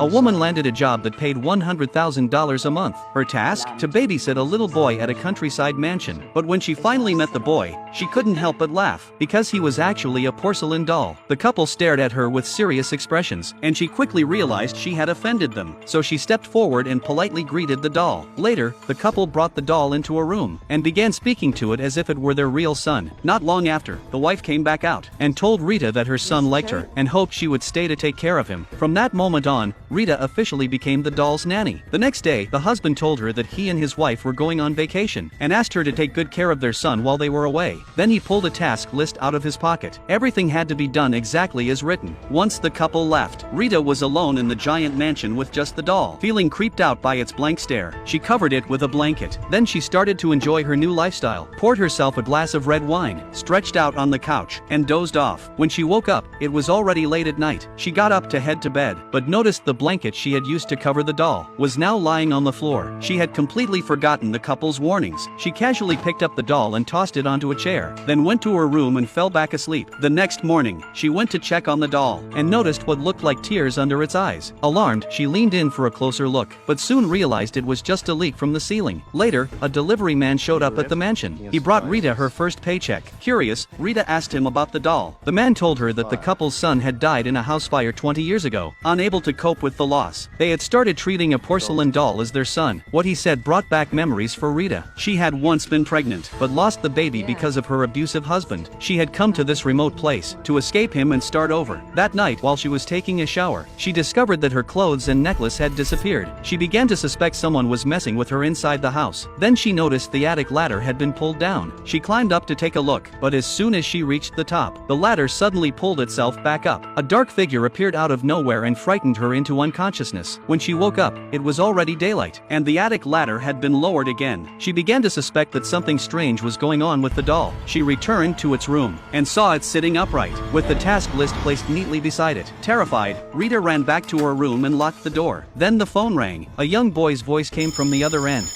A woman landed a job that paid $100,000 a month. Her task? To babysit a little boy at a countryside mansion. But when she finally met the boy, she couldn't help but laugh, because he was actually a porcelain doll. The couple stared at her with serious expressions, and she quickly realized she had offended them. So she stepped forward and politely greeted the doll. Later, the couple brought the doll into a room, and began speaking to it as if it were their real son. Not long after, the wife came back out, and told Rita that her son liked her, and hoped she would stay to take care of him. From that moment on, Rita officially became the doll's nanny. The next day, the husband told her that he and his wife were going on vacation, and asked her to take good care of their son while they were away. Then he pulled a task list out of his pocket. Everything had to be done exactly as written. Once the couple left, Rita was alone in the giant mansion with just the doll. Feeling creeped out by its blank stare, she covered it with a blanket. Then she started to enjoy her new lifestyle, poured herself a glass of red wine, stretched out on the couch, and dozed off. When she woke up, it was already late at night. She got up to head to bed, but noticed the blanket she had used to cover the doll was now lying on the floor. She had completely forgotten the couple's warnings. She casually picked up the doll and tossed it onto a chair, then went to her room and fell back asleep. The next morning, she went to check on the doll, and noticed what looked like tears under its eyes. Alarmed, she leaned in for a closer look, but soon realized it was just a leak from the ceiling. Later, a delivery man showed up at the mansion. He brought Rita her first paycheck. Curious, Rita asked him about the doll. The man told her that the couple's son had died in a house fire 20 years ago. Unable to cope with the loss, they had started treating a porcelain doll as their son. What he said brought back memories for Rita. She had once been pregnant, but lost the baby because of her abusive husband. She had come to this remote place to escape him and start over. That night, while she was taking a shower, she discovered that her clothes and necklace had disappeared. She began to suspect someone was messing with her inside the house. Then she noticed the attic ladder had been pulled down. She climbed up to take a look, but as soon as she reached the top, the ladder suddenly pulled itself back up. A dark figure appeared out of nowhere and frightened her into unconsciousness. When she woke up, it was already daylight, and the attic ladder had been lowered again. She began to suspect that something strange was going on with the doll. She returned to its room, and saw it sitting upright, with the task list placed neatly beside it. Terrified, Rita ran back to her room and locked the door. Then the phone rang. A young boy's voice came from the other end.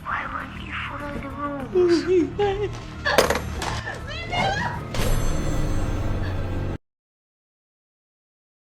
Why weren't you following the rules?